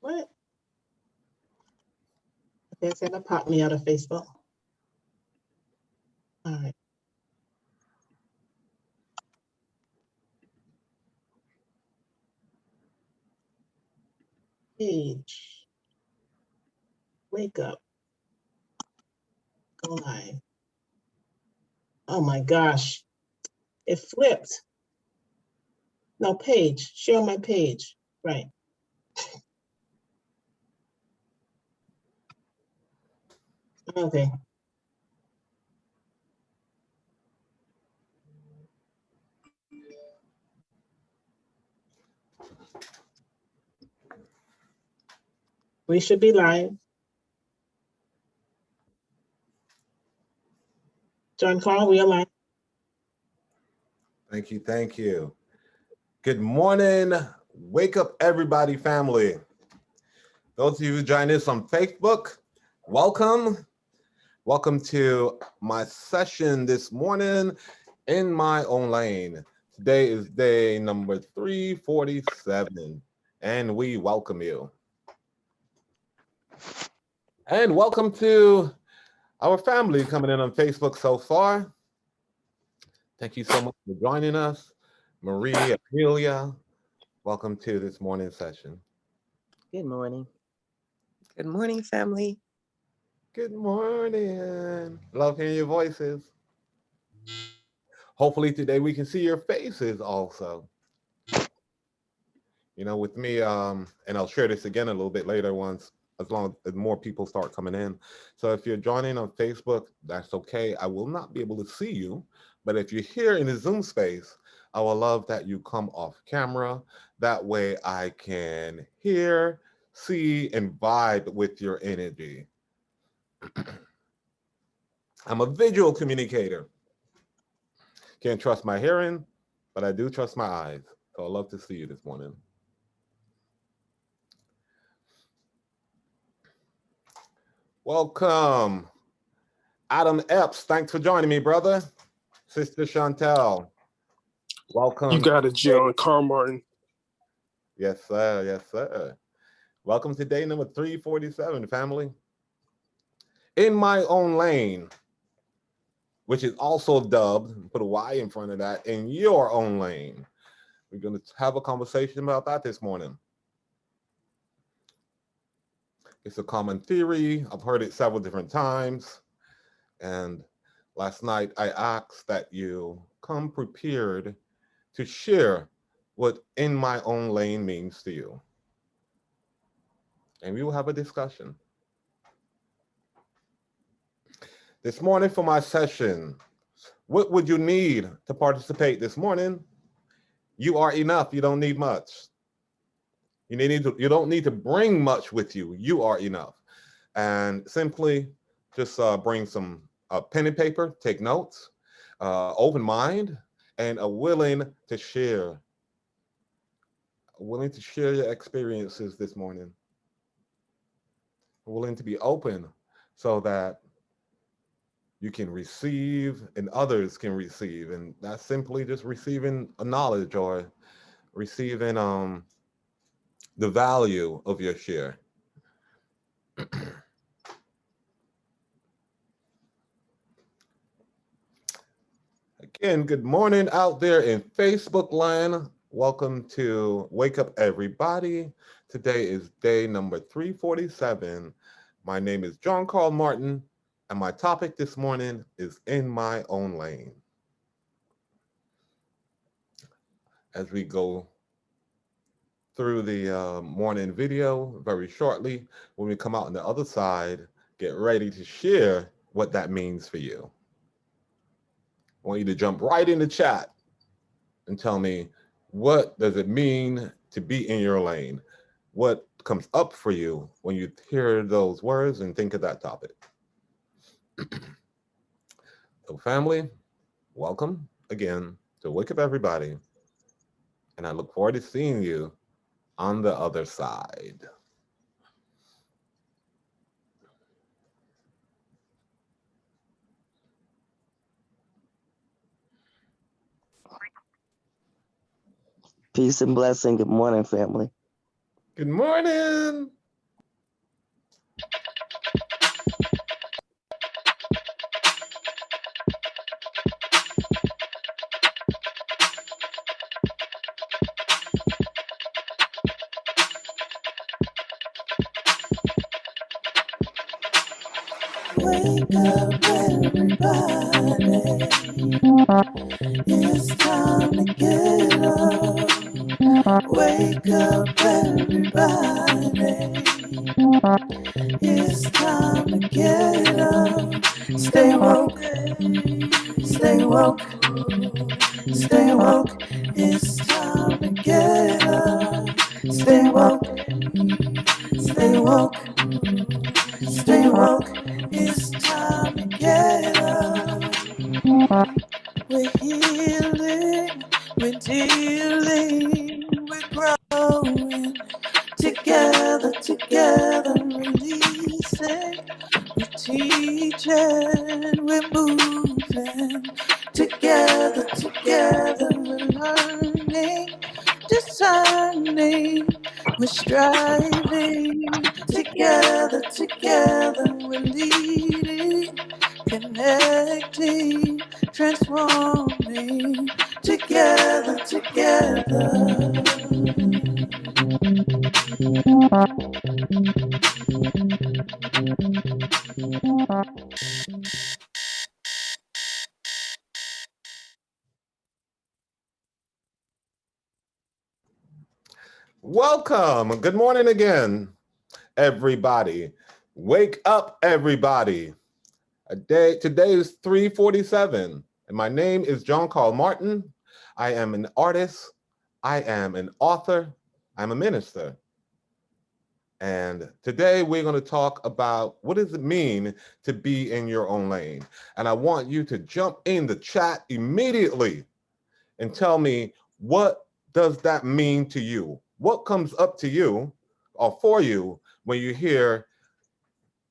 What? Okay, it's gonna pop me out of Facebook. All right. Page. Wake up. Go live. Oh my gosh. It flipped. No, page. Share my page. Right. Okay. We should be live. John Carl, we are live. Thank you, thank you. Good morning, wake up everybody family. Those of you who join us on Facebook, welcome. Welcome to my session this morning in my own lane. Today is day number 347, and we welcome you. And welcome to our family coming in on Facebook so far. Thank you so much for joining us. Marie, Amelia, welcome to this morning session. Good morning. Good morning, family. Good morning. Love hearing your voices. Hopefully today we can see your faces also. You know, with me, and I'll share this again a little bit later once, as long as more people start coming in. So if you're joining on Facebook, that's okay. I will not be able to see you, but if you're here in the Zoom space, I will love that you come off camera. That way I can hear, see, and vibe with your energy. I'm a visual communicator. Can't trust my hearing, but I do trust my eyes. So I'd love to see you this morning. Welcome. Adam Epps, thanks for joining me, brother. Sister Chantel, welcome. You got it, John Carl Martin. Yes, sir. Yes, sir. Welcome to day number 347, family. In my own lane, which is also dubbed, put a Y in front of that, in your own lane. We're going to have a conversation about that this morning. It's a common theory. I've heard it several different times. And last night I asked that you come prepared to share what in my own lane means to you. And we will have a discussion. This morning for my session, what would you need to participate this morning? You are enough. You don't need much. You don't need to bring much with you. You are enough. And simply just bring some pen and paper, take notes, open mind, and a willing to share your experiences this morning. Willing to be open so that you can receive and others can receive. And that's simply just receiving a knowledge or receiving the value of your share. Again, good morning out there in Facebook land. Welcome to Wake Up Everybody. Today is day number 347. My name is John Carl Martin, and my topic this morning is in my own lane. As we go through the morning video very shortly, when we come out on the other side, get ready to share what that means for you. I want you to jump right in the chat and tell me, what does it mean to be in your lane? What comes up for you when you hear those words and think of that topic? So family, welcome again to Wake Up Everybody. And I look forward to seeing you on the other side. Peace and blessing. Good morning, family. Good morning. Wake up everybody, it's time to get up. Wake up everybody, it's time to get up. Stay woke, stay woke, stay woke. It's time to get up. Stay woke, stay woke, stay woke. It's time to get up. We're healing, we're dealing, we're growing. Together, together, releasing. We're teaching, we're moving. Together, together, we're learning, discerning, we're striving. Together, together, we're leading, connecting, transforming. Together, together. Welcome. Good morning again, everybody. Wake up, everybody. Today is 3:47, and my name is John Carl Martin. I am an artist. I am an author. I'm a minister. And today we're going to talk about what does it mean to be in your own lane. And I want you to jump in the chat immediately and tell me, what does that mean to you? What comes up to you or for you when you hear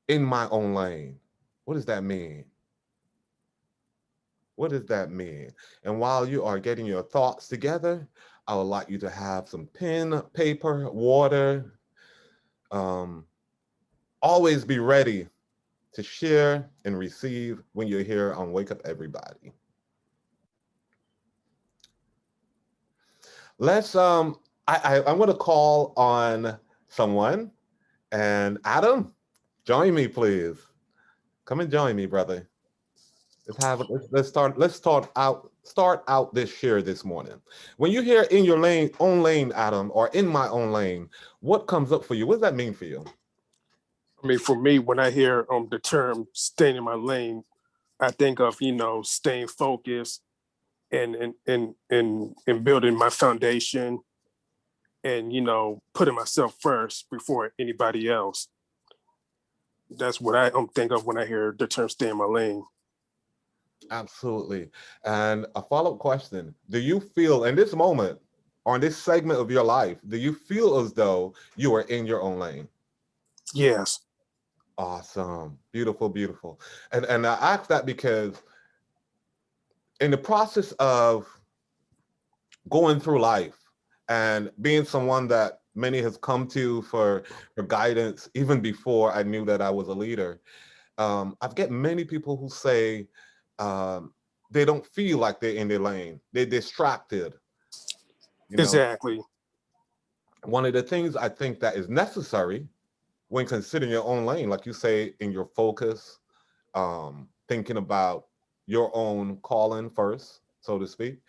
in my own lane? What does that mean? What does that mean? And while you are getting your thoughts together, I would like you to have some pen, paper, water. Always be ready to share and receive when you're here on Wake Up Everybody. Let's I'm going to call on someone, and Adam, join me, please. Come and join me, brother. Let's start out this share this morning. When you hear in your own lane, Adam, or in my own lane, what comes up for you? What does that mean for you? I mean, for me, when I hear the term "staying in my lane," I think of staying focused and building my foundation, and putting myself first before anybody else. That's what I think of when I hear the term "stay in my lane." Absolutely. And a follow-up question: do you feel in this moment, or in this segment of your life, do you feel as though you are in your own lane? Yes. Awesome. Beautiful, beautiful. And I ask that because in the process of going through life and being someone that many has come to for guidance, even before I knew that I was a leader, I've get many people who say they don't feel like they're in their lane. They're distracted. Exactly. One of the things I think that is necessary when considering your own lane, like you say, in your focus, thinking about your own calling first, so to speak.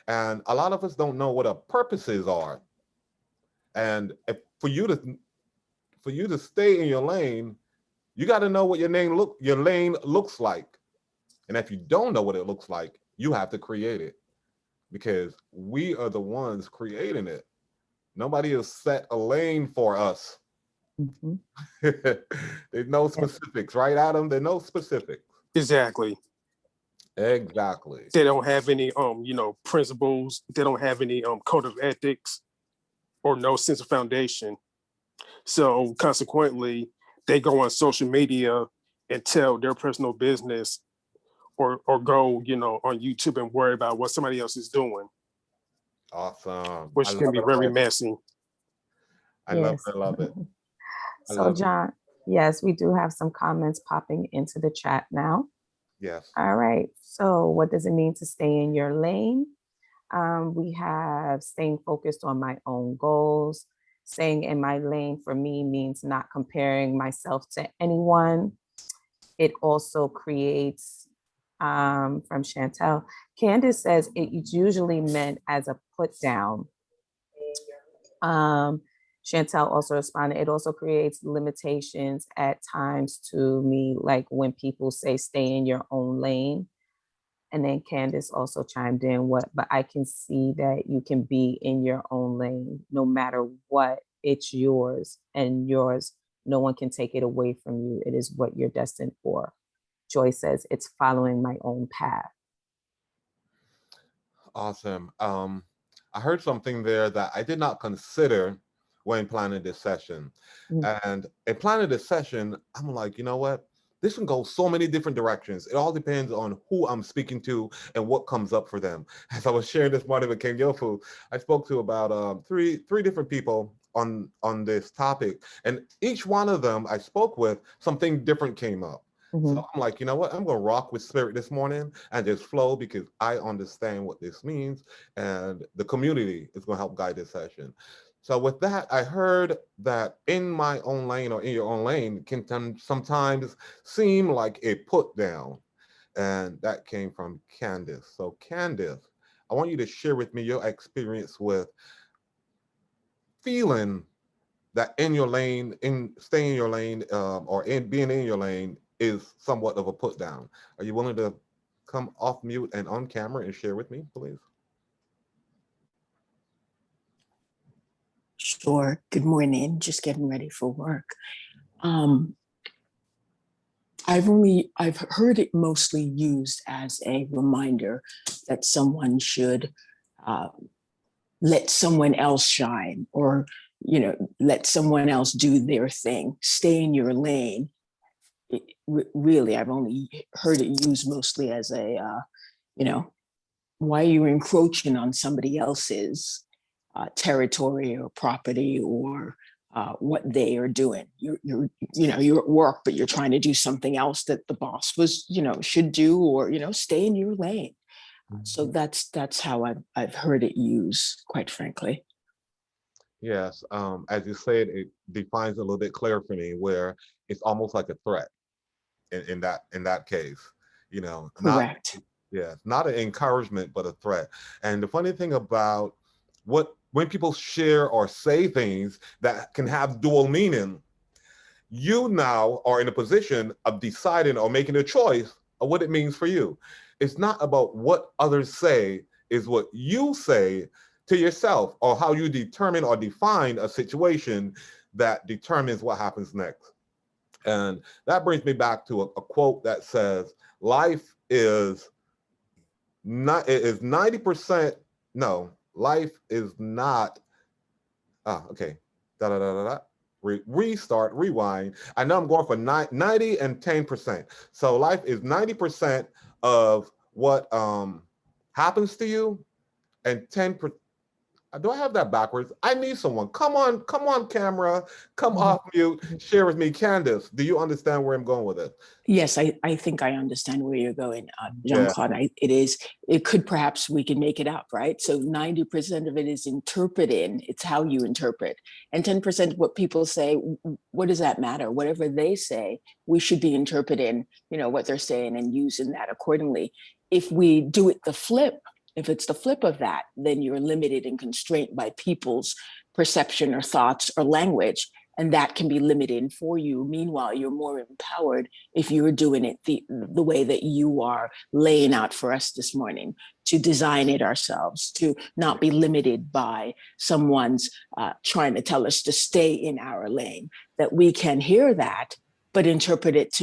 And a lot of us don't know what our purposes are. And for you to stay in your lane, you got to know what your lane looks like. And if you don't know what it looks like, you have to create it, because we are the ones creating it. Nobody has set a lane for us. Mhm. There's no specifics, right, Adam? There's no specifics. Exactly. Exactly. They don't have any principles. They don't have any code of ethics or no sense of foundation. So consequently, they go on social media and tell their personal business, or go on YouTube and worry about what somebody else is doing, Awesome. which can be very messy. I love it. So John, yes, we do have some comments popping into the chat now. Yes. All right. So what does it mean to stay in your lane? We have staying focused on my own goals. Staying in my lane for me means not comparing myself to anyone. it also creates, from Chantel, Candace says it's usually meant as a put down. Chantel also responded, it also creates limitations at times to me, like when people say stay in your own lane. And then Candace also chimed in, but I can see that you can be in your own lane no matter what, it's yours and yours. No one can take it away from you. It is what you're destined for. Joy says it's following my own path. Awesome. I heard something there that I did not consider when planning this session. And in planning this session, I'm like, you know what? This can go so many different directions. It all depends on who I'm speaking to and what comes up for them. As I was sharing this morning with King Yofu, I spoke to about three different people on this topic, and each one of them I spoke with, something different came up. So I'm like, you know what? I'm going to rock with spirit this morning and just flow, because I understand what this means, and the community is going to help guide this session. So with that, I heard that in my own lane or in your own lane can sometimes seem like a put down. And that came from Candace. So Candace, I want you to share with me your experience with feeling that in your lane, in staying in your lane, or in being in your lane is somewhat of a put down. Are you willing to come off mute and on camera and share with me, please? Sure. Good morning. Just getting ready for work. I've heard it mostly used as a reminder that someone should let someone else shine, or let someone else do their thing. Stay in your lane. Really, I've only heard it used mostly as a why are you encroaching on somebody else's territory or property, or what they are doing. You're at work, but you're trying to do something else that the boss should do, or stay in your lane. So that's how I've heard it used, quite frankly. Yes, as you said, it defines a little bit clearer for me, where it's almost like a threat in that case. Correct. Not an encouragement, but a threat. And the funny thing about when people share or say things that can have dual meaning, you now are in a position of deciding or making a choice of what it means for you. It's not about what others say, is what you say to yourself, or how you determine or define a situation that determines what happens next. And that brings me back to a quote that says, life is 90%, no, life is not, okay, restart, rewind. I know I'm going for 90 and 10%. So life is 90% of what happens to you, and 10%. Do I have that backwards? I need someone. Come on, camera. Come off mute. Share with me. Candace, do you understand where I'm going with it? Yes, I think I understand where you're going, Jean-Claude. It could, perhaps we can make it up, right? So 90% of it is interpreting. It's how you interpret. And 10% what people say, what does that matter? Whatever they say, we should be interpreting, what they're saying and using that accordingly. If we do it the flip, if it's the flip of that, then you're limited and constrained by people's perception or thoughts or language, and that can be limiting for you. Meanwhile, you're more empowered if you're doing it the way that you are laying out for us this morning, to design it ourselves, to not be limited by someone's trying to tell us to stay in our lane, that we can hear that, but interpret it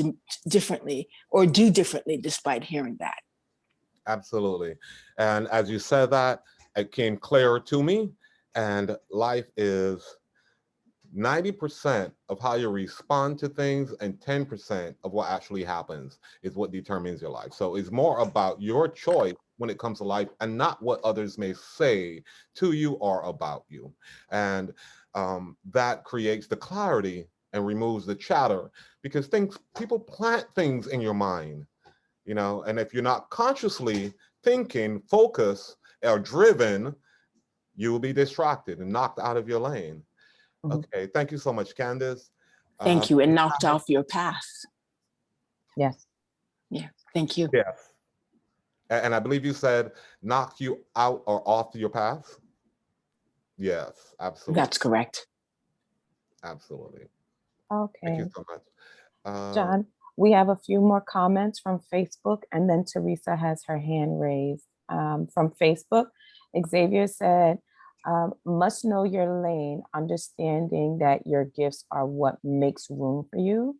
differently or do differently despite hearing that. Absolutely. And as you said that, it came clearer to me. And life is 90% of how you respond to things, and 10% of what actually happens is what determines your life. So it's more about your choice when it comes to life, and not what others may say to you or about you. And that creates the clarity and removes the chatter, because people plant things in your mind. And if you're not consciously thinking, focused, or driven, you will be distracted and knocked out of your lane. Okay, thank you so much, Candace. Thank you, and knocked off your path. Yes. Yeah, thank you. Yes. And I believe you said knock you out or off your path. Yes, absolutely. That's correct. Absolutely. Thank Okay. you so much. John, we have a few more comments from Facebook, and then Teresa has her hand raised. From Facebook, Xavier said, must know your lane, understanding that your gifts are what makes room for you.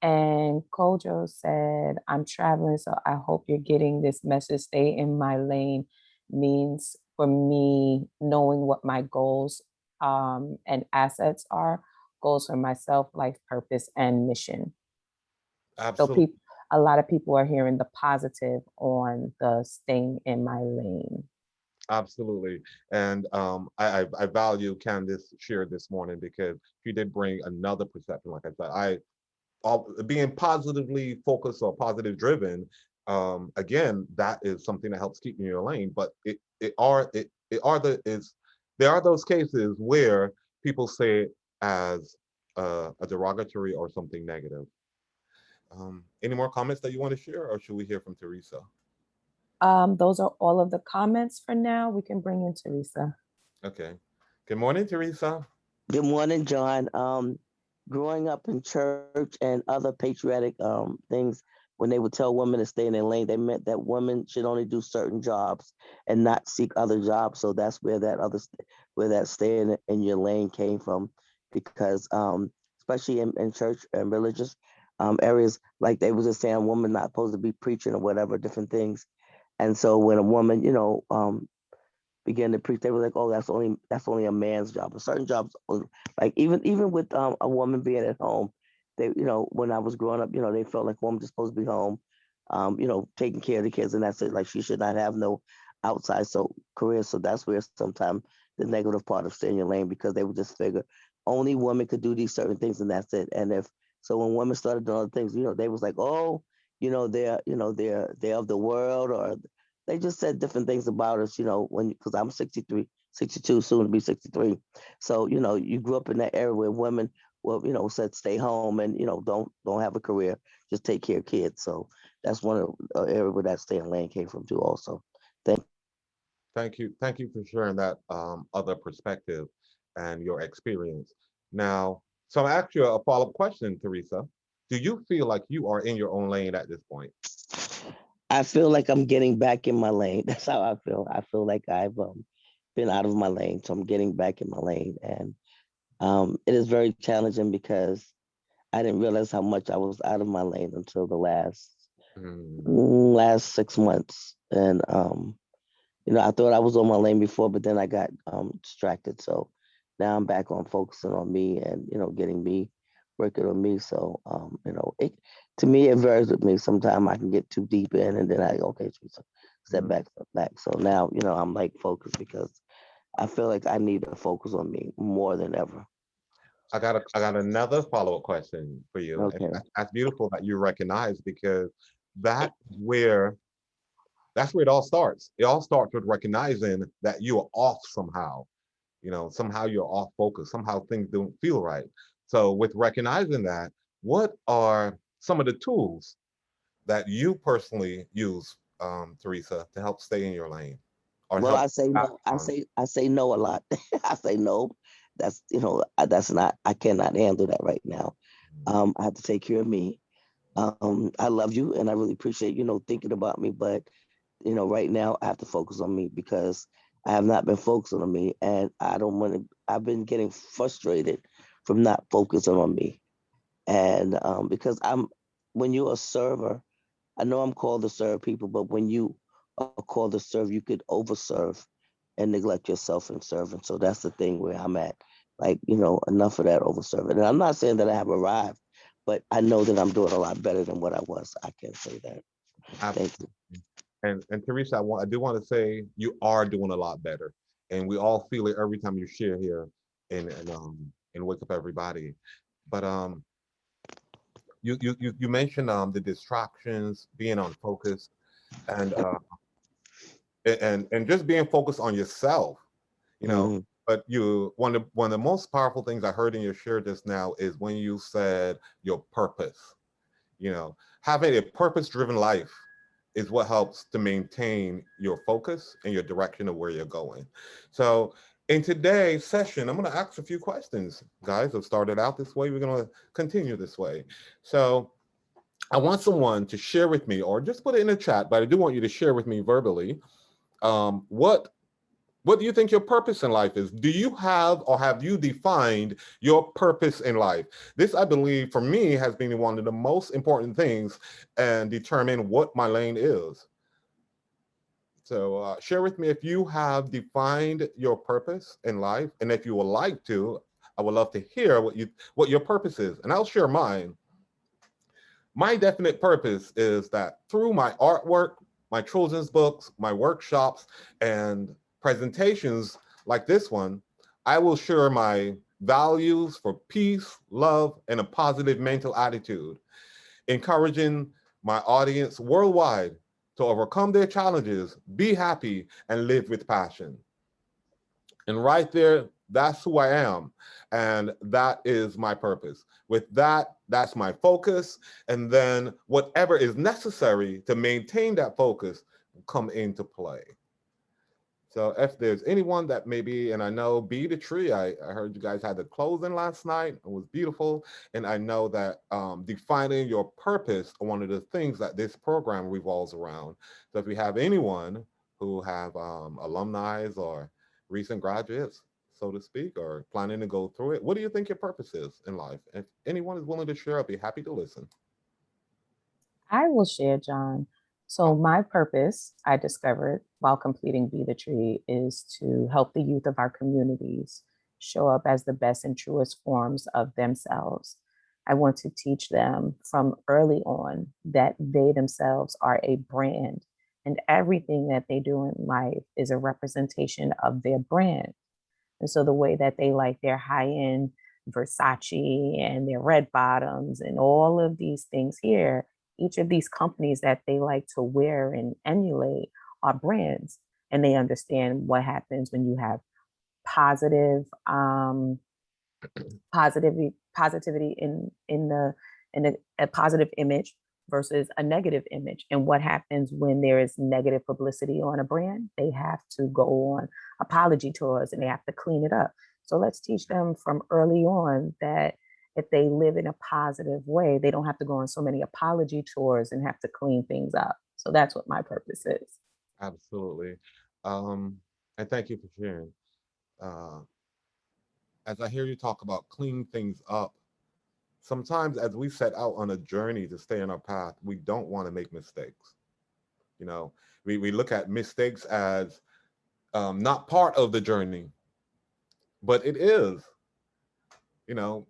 And Kojo said, I'm traveling, so I hope you're getting this message. Stay in my lane means for me knowing what my goals and assets are, goals for myself, life purpose, and mission. So Absolutely. a lot of people are hearing the positive on the staying in my lane. Absolutely. And I value Candace shared this morning because she did bring another perception. Like I said, being positively focused or positive driven, again, that is something that helps keep you in your lane. But there are those cases where people say it as a derogatory or something negative. Any more comments that you want to share, or should we hear from Teresa? Those are all of the comments for now. We can bring in Teresa. Okay. Good morning, Teresa. Good morning, John. Growing up in church and other patriotic things, when they would tell women to stay in their lane, they meant that women should only do certain jobs and not seek other jobs. So that's where that stay in your lane came from, because especially in church and religious areas, like they was just saying, a woman not supposed to be preaching or whatever, different things. And so when a woman, began to preach, they were like, "Oh, that's only a man's job." But certain jobs, like even with a woman being at home, they, when I was growing up, they felt like woman just supposed to be home, taking care of the kids, and that's it. Like she should not have no outside career. So that's where sometimes the negative part of staying in your lane, because they would just figure only women could do these certain things, and that's it. And when women started doing other things, they was like, "Oh, they're of the world," or they just said different things about us, because I'm 63, 62, soon to be 63. So, you grew up in that era where women, said stay home and, don't have a career, just take care of kids. So that's one of the area where that stay in lane came from too also. Thank you. Thank you for sharing that other perspective and your experience. Now, so I ask you a follow-up question, Teresa. Do you feel like you are in your own lane at this point? I feel like I'm getting back in my lane. That's how I feel. I feel like I've been out of my lane, so I'm getting back in my lane, and it is very challenging because I didn't realize how much I was out of my lane until the last 6 months, and I thought I was on my lane before, but then I got distracted. So now I'm back on focusing on me and getting me working on me. So it, to me, it varies with me. Sometimes I can get too deep in, and then okay, step back. So now I'm like focused, because I feel like I need to focus on me more than ever. I got another follow-up question for you. Okay. And that's beautiful that you recognize, because that's where it all starts. It all starts with recognizing that you are off somehow. Somehow you're off focus. Somehow things don't feel right. So with recognizing that, what are some of the tools that you personally use, Teresa, to help stay in your lane? Or Well, help I say no. I say no a lot. I say no. That's not. I cannot handle that right now. I have to take care of me. I love you, and I really appreciate thinking about me. But right now I have to focus on me, because I have not been focusing on me, and I don't want to. I've been getting frustrated from not focusing on me, and because when you're a server, I know I'm called to serve people, but when you are called to serve, you could overserve and neglect yourself in serving. So that's the thing where I'm at. Like, enough of that overserving. And I'm not saying that I have arrived, but I know that I'm doing a lot better than what I was. I can say that. Thank you. And Teresa, I do want to say you are doing a lot better, and we all feel it every time you share here in Wake Up Everybody. But you mentioned the distractions, being on focus, and and just being focused on yourself, you know. Mhm. But one of the most powerful things I heard in your share just now is when you said your purpose. Having a purpose-driven life is what helps to maintain your focus and your direction of where you're going. So in today's session, I'm going to ask a few questions. Guys, I've started out this way. We're going to continue this way. So I want someone to share with me, or just put it in the chat, but I do want you to share with me verbally, what do you think your purpose in life is? Do you have, or have you defined your purpose in life? This, I believe, for me, has been one of the most important things and determine what my lane is. So share with me if you have defined your purpose in life, and if you would like to, I would love to hear what your purpose is, and I'll share mine. My definite purpose is that through my artwork, my children's books, my workshops, and presentations like this one, I will share my values for peace, love, and a positive mental attitude, encouraging my audience worldwide to overcome their challenges, be happy, and live with passion. And right there, that's who I am. And that is my purpose. With that, that's my focus. And then whatever is necessary to maintain that focus will come into play. So if there's anyone that maybe, and I know Be the Tree, I heard you guys had the closing last night. It was beautiful. And I know that defining your purpose are one of the things that this program revolves around. So if we have anyone who have alumni or recent graduates, so to speak, or planning to go through it, what do you think your purpose is in life? If anyone is willing to share, I'll be happy to listen. I will share, John. So my purpose, I discovered while completing Be the Tree, is to help the youth of our communities show up as the best and truest forms of themselves. I want to teach them from early on that they themselves are a brand, and everything that they do in life is a representation of their brand. And so the way that they like their high-end Versace and their red bottoms and all of these things here, each of these companies that they like to wear and emulate are brands. And they understand what happens when you have positivity in a positive image versus a negative image. And what happens when there is negative publicity on a brand? They have to go on apology tours and they have to clean it up. So let's teach them from early on that if they live in a positive way, they don't have to go on so many apology tours and have to clean things up. So that's what my purpose is. Absolutely. And thank you for sharing. As I hear you talk about clean things up, sometimes as we set out on a journey to stay on our path, we don't want to make mistakes. We look at mistakes as not part of the journey, but it is.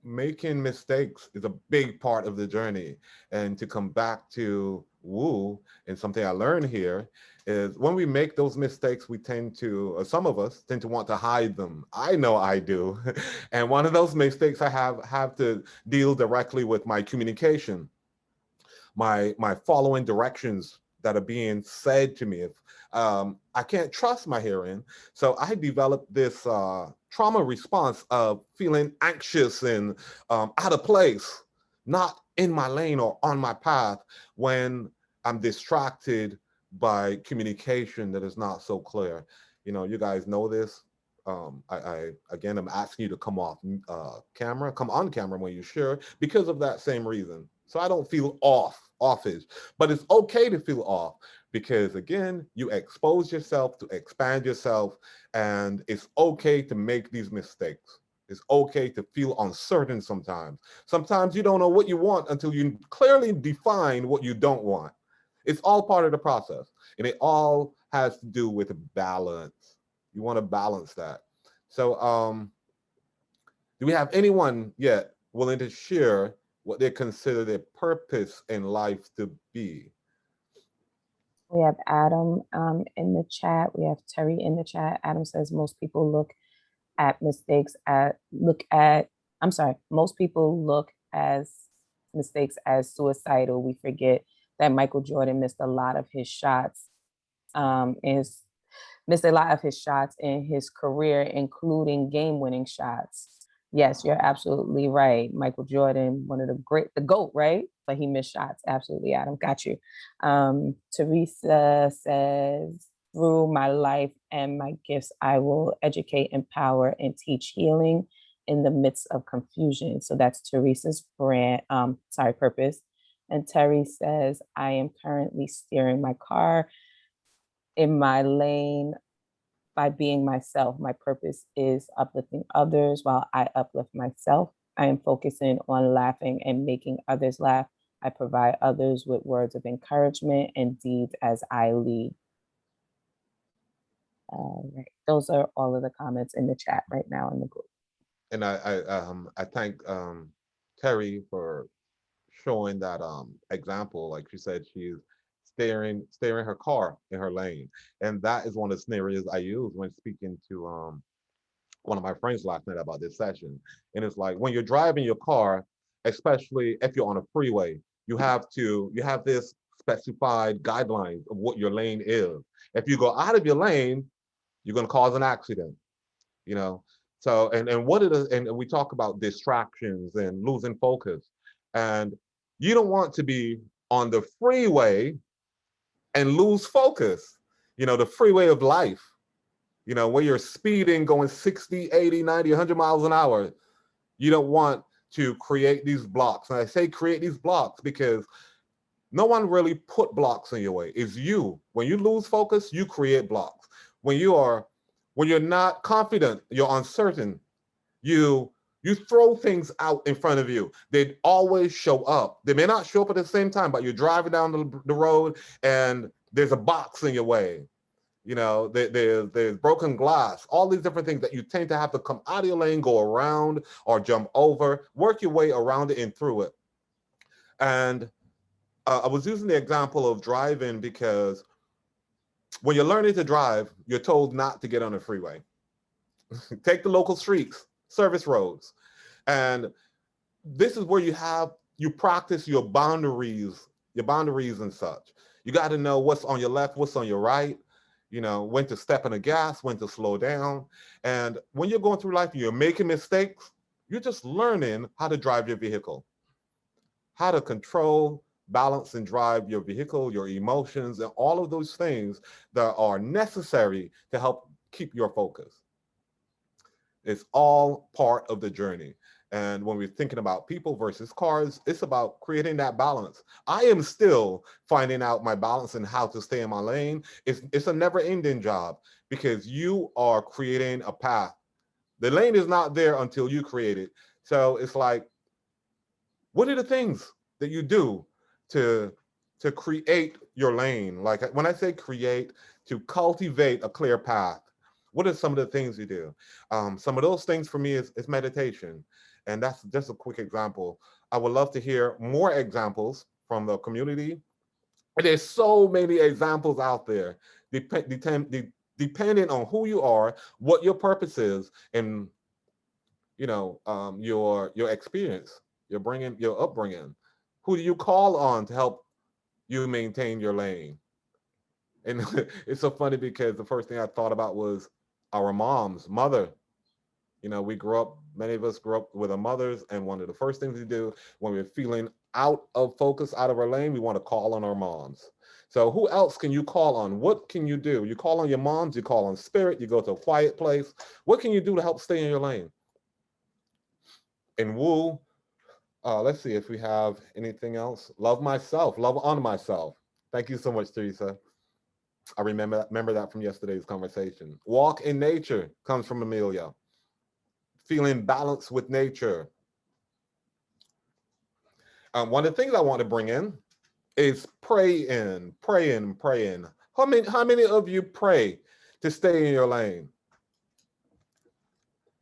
Making mistakes is a big part of the journey. And to come back to Wu, and something I learned here is when we make those mistakes, we tend to, or some of us tend to want to hide them. I know I do. And one of those mistakes I have to deal directly with my communication, my following directions that are being said to me. If I can't trust my hearing, so I developed this trauma response of feeling anxious and out of place, not in my lane or on my path when I'm distracted by communication that is not so clear. You guys know this. Again, I'm asking you to come on camera when you share, because of that same reason. So I don't feel offish, but it's okay to feel off, because again, you expose yourself to expand yourself, and it's okay to make these mistakes. It's okay to feel uncertain sometimes. Sometimes you don't know what you want until you clearly define what you don't want. It's all part of the process, and it all has to do with balance. You want to balance that. So do we have anyone yet willing to share what they consider their purpose in life to be? We have Adam in the chat. We have Terry in the chat. Adam says most people look at mistakes most people look as mistakes as suicidal. We forget that Michael Jordan missed a lot of his shots in his career, including game-winning shots. Yes, you're absolutely right. Michael Jordan, one of the GOAT, right? But he missed shots. Absolutely, Adam. Got you. Teresa says, through my life and my gifts, I will educate, empower, and teach healing in the midst of confusion. So that's Teresa's purpose. And Terry says, I am currently steering my car in my lane by being myself. My purpose is uplifting others while I uplift myself. I am focusing on laughing and making others laugh. I provide others with words of encouragement and deeds as I lead. Right. Those are all of the comments in the chat right now in the group. And I thank Terry for showing that example. Like she said, she's steering her car in her lane, and that is one of the scenarios I use when speaking to one of my friends last night about this session. And it's like when you're driving your car, especially if you're on a freeway, you have this specified guidelines of what your lane is. If you go out of your lane, you're going to cause an accident, you know. So and what it is, and we talk about distractions and losing focus, and you don't want to be on the freeway and lose focus, you know, the freeway of life, you know, where you're speeding going 60, 80, 90, 100 miles an hour. You don't want to create these blocks. And I say create these blocks because no one really put blocks in your way. It's you. When you lose focus, you create blocks. When you're not confident, you're uncertain, you throw things out in front of you. They always show up. They may not show up at the same time, but you're driving down the road and there's a box in your way. You know, there's broken glass, all these different things that you tend to have to come out of your lane, go around or jump over, work your way around it and through it. And I was using the example of driving because when you're learning to drive, you're told not to get on the freeway. Take the local streets, service roads. And this is where you practice your boundaries and such. You got to know what's on your left, what's on your right, you know, when to step on the gas, when to slow down. And when you're going through life and you're making mistakes, you're just learning how to drive your vehicle, how to control, balance, and drive your vehicle, your emotions, and all of those things that are necessary to help keep your focus. It's all part of the journey. And when we're thinking about people versus cars, it's about creating that balance. I am still finding out my balance and how to stay in my lane. It's a never-ending job because you are creating a path. The lane is not there until you create it. So it's like, what are the things that you do to create your lane? Like when I say create, to cultivate a clear path, what are some of the things you do? Some of those things for me is meditation. And that's just a quick example. I would love to hear more examples from the community. And there's so many examples out there, depending on who you are, what your purpose is, and you know, your experience, your upbringing. Who do you call on to help you maintain your lane? And it's so funny because the first thing I thought about was our mother. You know, many of us grew up with our mothers, and one of the first things we do when we're feeling out of focus, out of our lane, we want to call on our moms. So who else can you call on? What can you do? You call on your moms, you call on spirit, you go to a quiet place. What can you do to help stay in your lane? And woo, let's see if we have anything else. Love myself, love on myself. Thank you so much, Teresa. I remember that from yesterday's conversation. Walk in nature comes from Amelia. Feeling balanced with nature. One of the things I want to bring in is praying. How many of you pray to stay in your lane?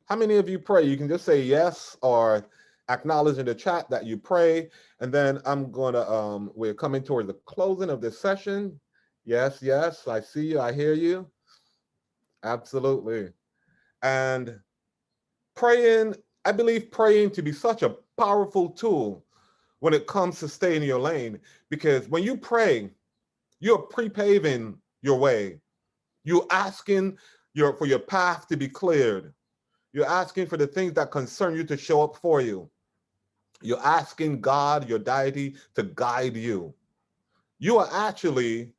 How many of you pray? You can just say yes or acknowledge in the chat that you pray. And then we're coming towards the closing of this session. Yes, I see you, I hear you. Absolutely. And praying, I believe praying to be such a powerful tool when it comes to staying in your lane, because when you pray, you're pre-paving your way. You're asking for your path to be cleared. You're asking for the things that concern you to show up for you. You're asking God, your deity, to guide you. You are actually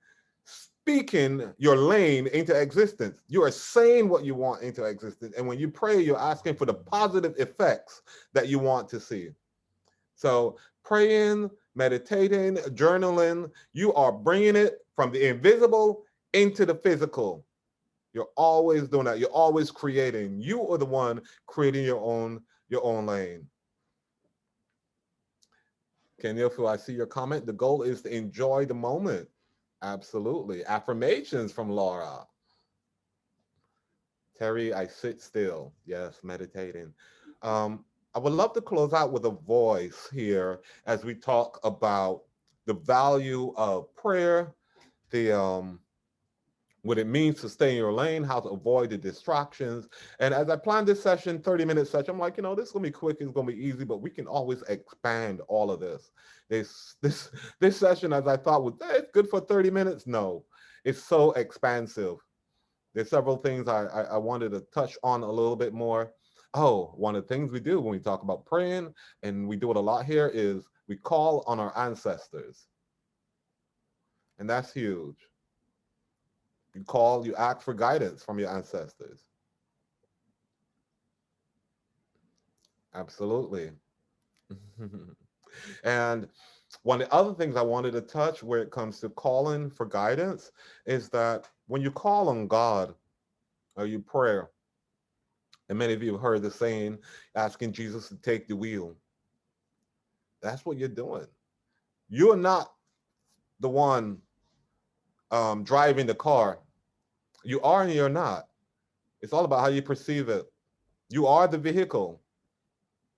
speaking your lane into existence. You are saying what you want into existence. And when you pray, you're asking for the positive effects that you want to see. So praying, meditating, journaling, you are bringing it from the invisible into the physical. You're always doing that. You're always creating. You are the one creating your own lane. Kenyofu, I see your comment. The goal is to enjoy the moment. Absolutely. Affirmations from Laura. Terry, I sit still. Yes, meditating. I would love to close out with a voice here as we talk about the value of prayer, the what it means to stay in your lane, how to avoid the distractions. And as I planned this session, 30-minute session, I'm like, this is gonna be quick, it's gonna be easy, but we can always expand all of this. This session, as I thought, was it's good for 30 minutes. No, it's so expansive. There's several things I wanted to touch on a little bit more. Oh, one of the things we do when we talk about praying, and we do it a lot here, is we call on our ancestors. And that's huge. You ask for guidance from your ancestors. Absolutely. And one of the other things I wanted to touch where it comes to calling for guidance is that when you call on God or you pray, and many of you have heard the saying, asking Jesus to take the wheel. That's what you're doing. You're not the one driving the car. You are and you're not. It's all about how you perceive it. You are the vehicle.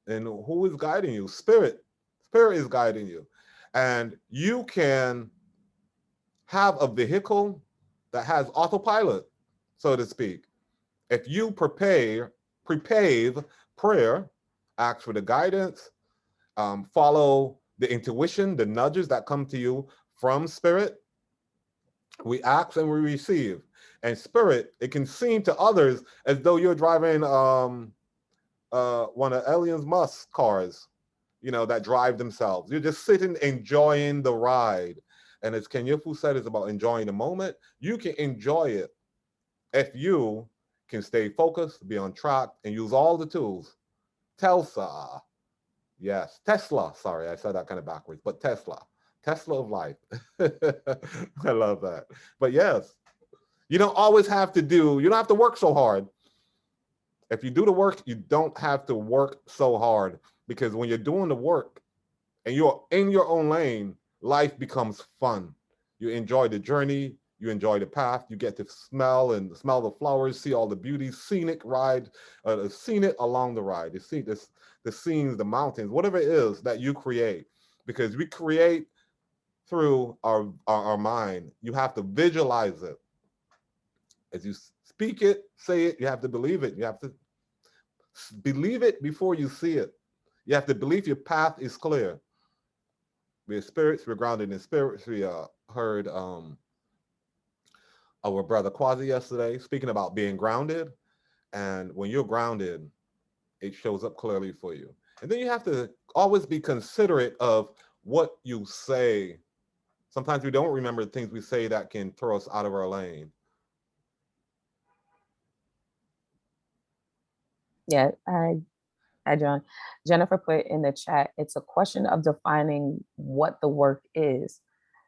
And who is guiding you? Spirit. Spirit is guiding you. And you can have a vehicle that has autopilot, so to speak. If you prepave prayer, ask for the guidance, follow the intuition, the nudges that come to you from Spirit. We ask and we receive. And Spirit, it can seem to others as though you're driving one of Elon Musk's cars, that drive themselves. You're just sitting, enjoying the ride. And as Kenyofu said, it's about enjoying the moment. You can enjoy it if you can stay focused, be on track, and use all the tools. Tesla, sorry, I said that kind of backwards, but Tesla of life. I love that. But yes, you don't have to work so hard. If you do the work, you don't have to work so hard, because when you're doing the work and you're in your own lane, life becomes fun. You enjoy the journey, you enjoy the path, you get to smell the flowers, see all the beauty, scenic ride, scenic along the ride. You see the scenes, the mountains, whatever it is that you create, because we create through our mind. You have to visualize it. As you speak it, say it, you have to believe it. You have to believe it before you see it. You have to believe your path is clear. We're spirits, we're grounded in spirits. We heard our brother Quasi yesterday speaking about being grounded. And when you're grounded, it shows up clearly for you. And then you have to always be considerate of what you say. Sometimes we don't remember the things we say that can throw us out of our lane. Yeah, hi, John. Jennifer put in the chat, it's a question of defining what the work is.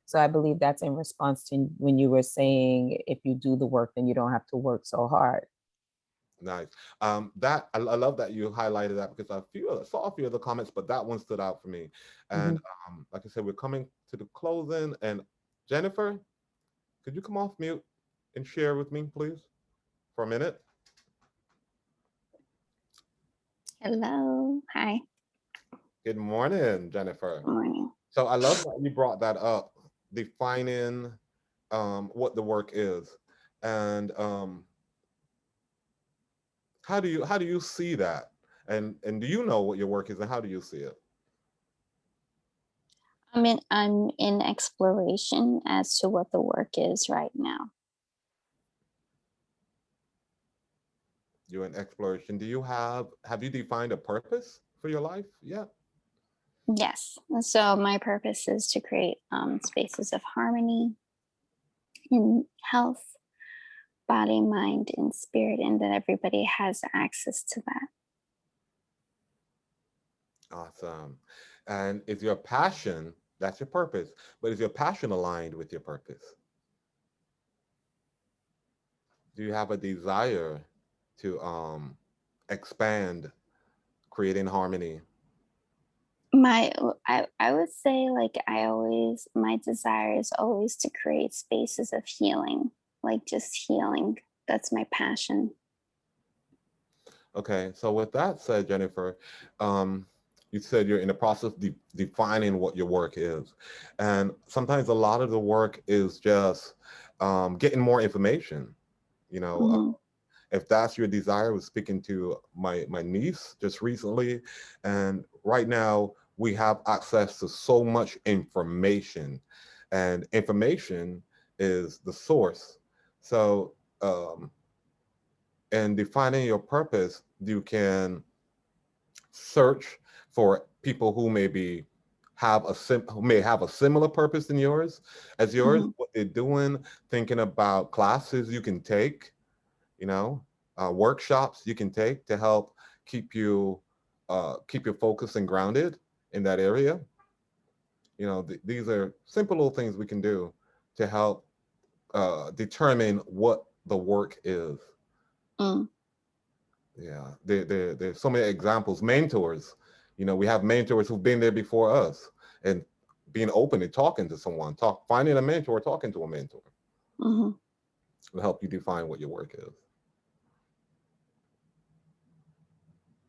So I believe that's in response to when you were saying, if you do the work, then you don't have to work so hard. Nice. That I love that you highlighted that, because I saw a few of the comments, but that one stood out for me. And like I said, we're coming to the closing. And Jennifer, could you come off mute and share with me, please, for a minute? Hello. Hi. Good morning, Jennifer. Good morning. So I love that you brought that up, defining what the work is, and how do you see that, and do you know what your work is, and how do you see it? I'm in exploration as to what the work is right now. You're in exploration. Do you have you defined a purpose for your life yet? Yes. So my purpose is to create spaces of harmony in health, body, mind, and spirit, and that everybody has access to that. Awesome. And is your passion, that's your purpose, but is your passion aligned with your purpose? Do you have a desire to expand, creating harmony? I would say, like, my desire is always to create spaces of healing, like just healing. That's my passion. Okay, so with that said, Jennifer, you said you're in the process of defining what your work is. And sometimes a lot of the work is just getting more information. You know, Hmm. if that's your desire, I was speaking to my niece just recently, and right now we have access to so much information, and information is the source. So, in defining your purpose, you can search for people who maybe who may have a similar purpose than yours as yours, Hmm. what they're doing, thinking about classes you can take, you know, workshops you can take to help keep you keep you focused and grounded in that area. You know, these are simple little things we can do to help determine what the work is. Mm. Yeah, there's so many examples. Mentors, you know, we have mentors who've been there before us, and being open and talking to someone, finding a mentor, talking to a mentor Hmm. will help you define what your work is.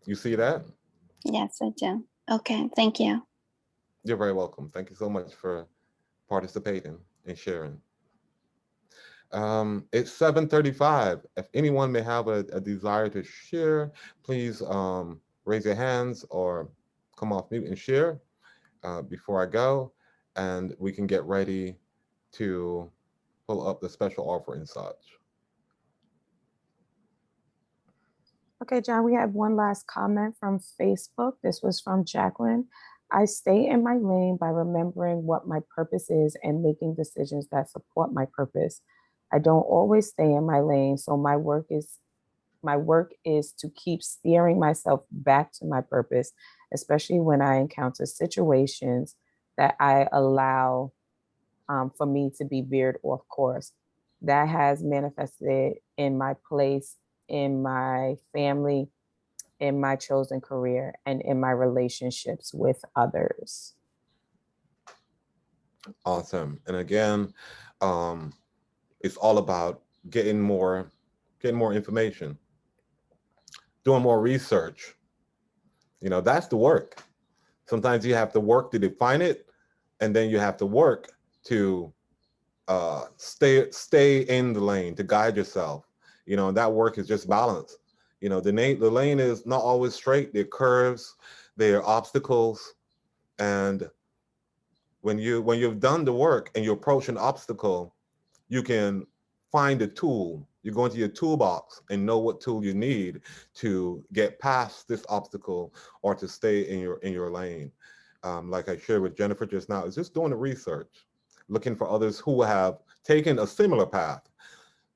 You see that? Yes, I do. Okay, thank you. You're very welcome. Thank you so much for participating and sharing. It's 7:35. If anyone may have a desire to share, please raise your hands or come off mute and share before I go, and we can get ready to pull up the special offer and such. Okay, John, we have one last comment from Facebook. This was from Jacqueline. I stay in my lane by remembering what my purpose is and making decisions that support my purpose. I don't always stay in my lane, so my work is to keep steering myself back to my purpose, especially when I encounter situations that I allow for me to be veered off course. That has manifested in my place, in my family, in my chosen career, and in my relationships with others. Awesome. And again, um, it's all about getting more information, doing more research. You know, that's the work. Sometimes you have to work to define it, and then you have to work to stay in the lane, to guide yourself. You know, and that work is just balance. You know, the lane is not always straight. There are curves, there are obstacles, and when you've done the work and you approach an obstacle, you can find a tool. You go into your toolbox and know what tool you need to get past this obstacle or to stay in your lane. Like I shared with Jennifer just now, is just doing the research, looking for others who have taken a similar path.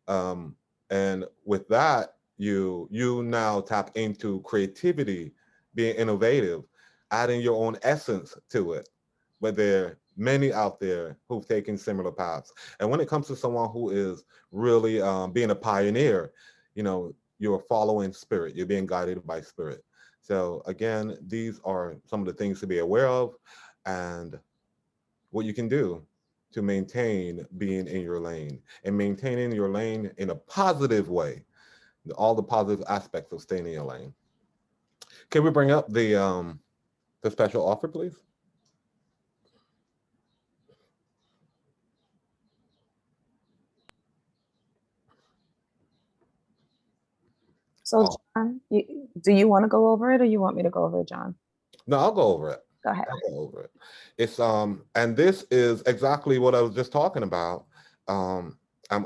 And with that, you now tap into creativity, being innovative, adding your own essence to it. But there are many out there who've taken similar paths. And when it comes to someone who is really being a pioneer, you know, you're following spirit, you're being guided by spirit. So again, these are some of the things to be aware of and what you can do to maintain being in your lane and maintaining your lane in a positive way, all the positive aspects of staying in your lane. Can we bring up the special offer, please? So, Oh, John, do you want to go over it or you want me to go over it, John? no, I'll go over it. Go ahead. I'll go over it. It's and this is exactly what I was just talking about. I'm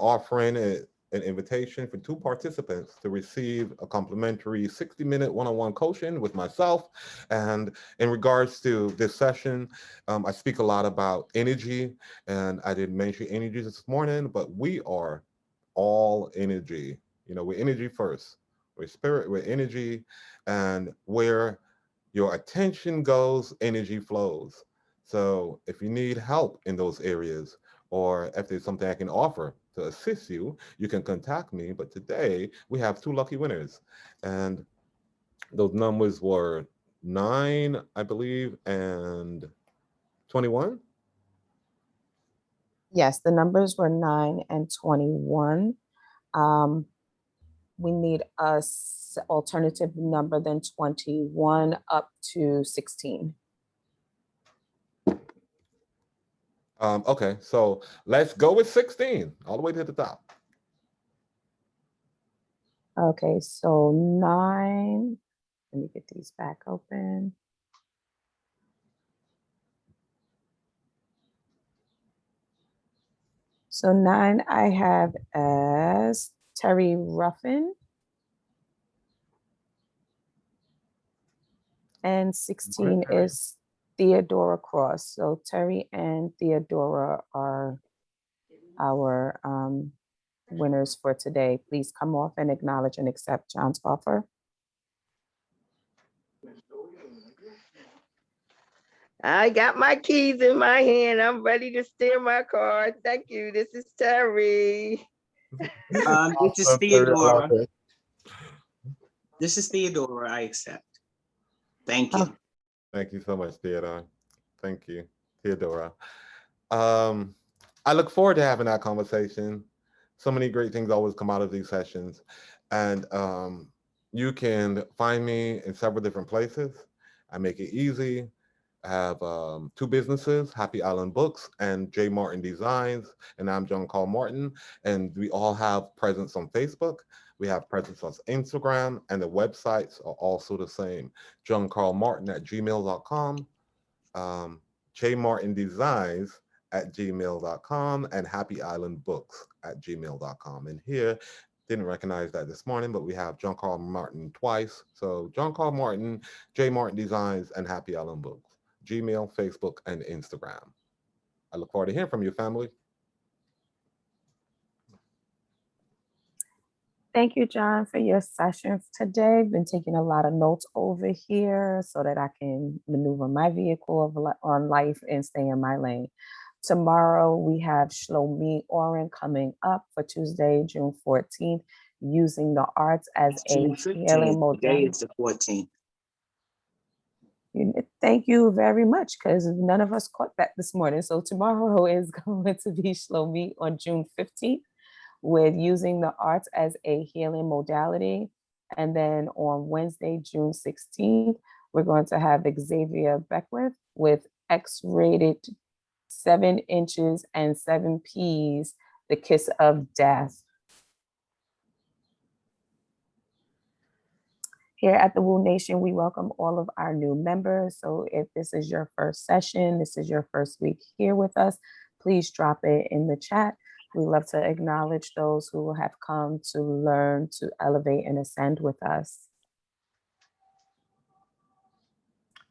offering it an invitation for 2 participants to receive a complimentary 60-minute one-on-one coaching with myself. And in regards to this session, I speak a lot about energy, and I didn't mention energy this morning, but we are all energy. You know, we're energy first. We're spirit, we're energy, and where your attention goes, energy flows. So if you need help in those areas, or if there's something I can offer to assist you, you can contact me. But today we have 2 lucky winners, and those numbers were 9, I believe, and 21. Yes, the numbers were 9 and 21. We need a alternative number than 21 up to 16. Okay, so let's go with 16, all the way to the top. Okay, so 9, let me get these back open. So 9 I have as Terry Ruffin. And 16 Terry. is Theodora Cross. So Terry and Theodora are our winners for today. Please come off and acknowledge and accept John's offer. I got my keys in my hand. I'm ready to steer my car. Thank you. This is Terry. This is Awesome, Terry, I Theodora. love it. This is Theodora. I accept. Thank you. Oh. Thank you so much, Theodora. Thank you, Theodora. I look forward to having that conversation. So many great things always come out of these sessions. And you can find me in several different places. I make it easy. I have 2 businesses, Happy Island Books and J. Martin Designs, and I'm John Carl Martin. And we all have presence on Facebook. We have presence on Instagram, and the websites are also the same. johncarlmartin@gmail.com, jmartindesigns@gmail.com, and Happy Island Books@gmail.com. And here, didn't recognize that this morning, but we have John Carl Martin twice. So John Carl Martin, J. Martin Designs, and Happy Island Books. Gmail, Facebook, and Instagram. I look forward to hearing from you, family. Thank you, John, for your session today. Been taking a lot of notes over here so that I can maneuver my vehicle on life and stay in my lane. Tomorrow, we have Shlomi Oren coming up for Tuesday, June 14th, using the arts as June a 15th. healing Today modality. is the 14th. Thank you very much, because none of us caught that this morning. So tomorrow is going to be Shlomi on June 15th with using the arts as a healing modality. And then on Wednesday, June 16th, we're going to have Xavier Beckwith with X-rated 7 inches and 7 Ps, The Kiss of Death. Here at the Woo Nation, we welcome all of our new members. So if this is your first session, this is your first week here with us, please drop it in the chat. We love to acknowledge those who have come to learn, to elevate and ascend with us.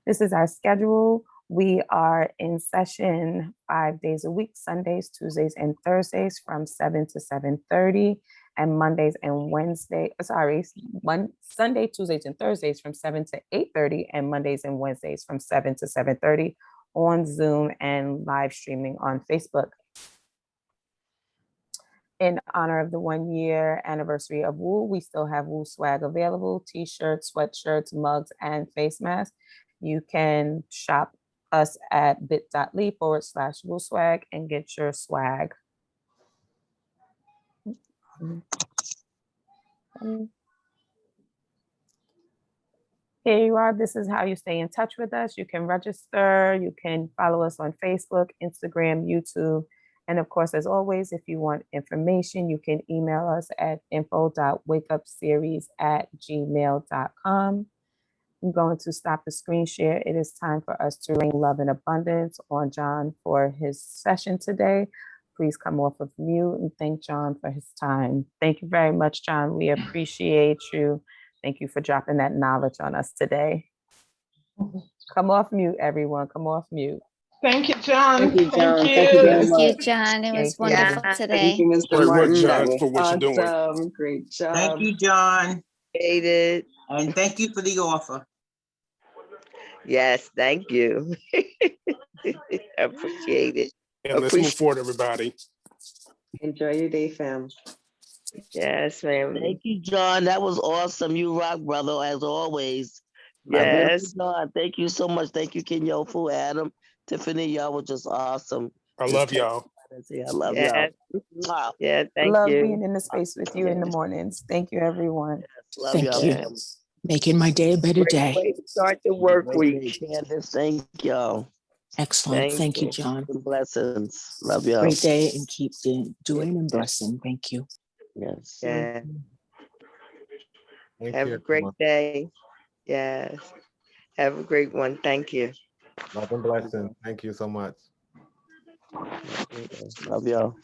This is our schedule. We are in session 5 days a week, Sundays, Tuesdays, and Thursdays from 7 to 7:30, and Mondays and Sunday, Tuesdays, and Thursdays from 7 to 8:30, and Mondays and Wednesdays from 7 to 7:30 on Zoom and live streaming on Facebook. In honor of the 1-year anniversary of Woo, we still have Woo swag available: t-shirts, sweatshirts, mugs, and face masks. You can shop us at bit.ly/Woo swag and get your swag. Here you are. This is how you stay in touch with us. You can register. You can follow us on Facebook, Instagram, YouTube. And of course, as always, if you want information, you can email us at info.wakeupseries@gmail.com. I'm going to stop the screen share. It is time for us to rain love and abundance on John for his session today. please come off of mute and thank John for his time. Thank you very much, John. We appreciate you. Thank you for dropping that knowledge on us today. Come off mute, everyone. Come off mute. Thank you, John. Thank you, John. Thank you very Thank much. you, John. It was Thank you. wonderful Yeah. today. Thank you, Mr. Great work, Martin. John, That was for what you're doing. awesome. Great job. Thank you, John. Appreciate it. And thank you for the offer. Yes, thank you. Appreciate it. And let's move forward, everybody. Enjoy your day, fam. Yes, family. Thank you, John. That was awesome. You rock, brother, as always. I really Yes, John. Thank you so much. Thank you, Kenyofu, Adam, Tiffany. Y'all were just awesome. I love y'all. I love yes, y'all. Mwah. yeah, thank Love you. being in the space with you in the mornings. Thank you, everyone. Love Thank y'all. you. family. Making my day a better Great day. way to start the work Great week. day, Candace. Thank y'all. Excellent. Thank you, you. John. And blessings. Love y'all. Great day and keep doing and blessing. Thank you. Yes. Yeah. Thank Have you, a great everyone. day. Yes. Have a great one. Thank you. Love and blessings. Thank you so much. Love y'all.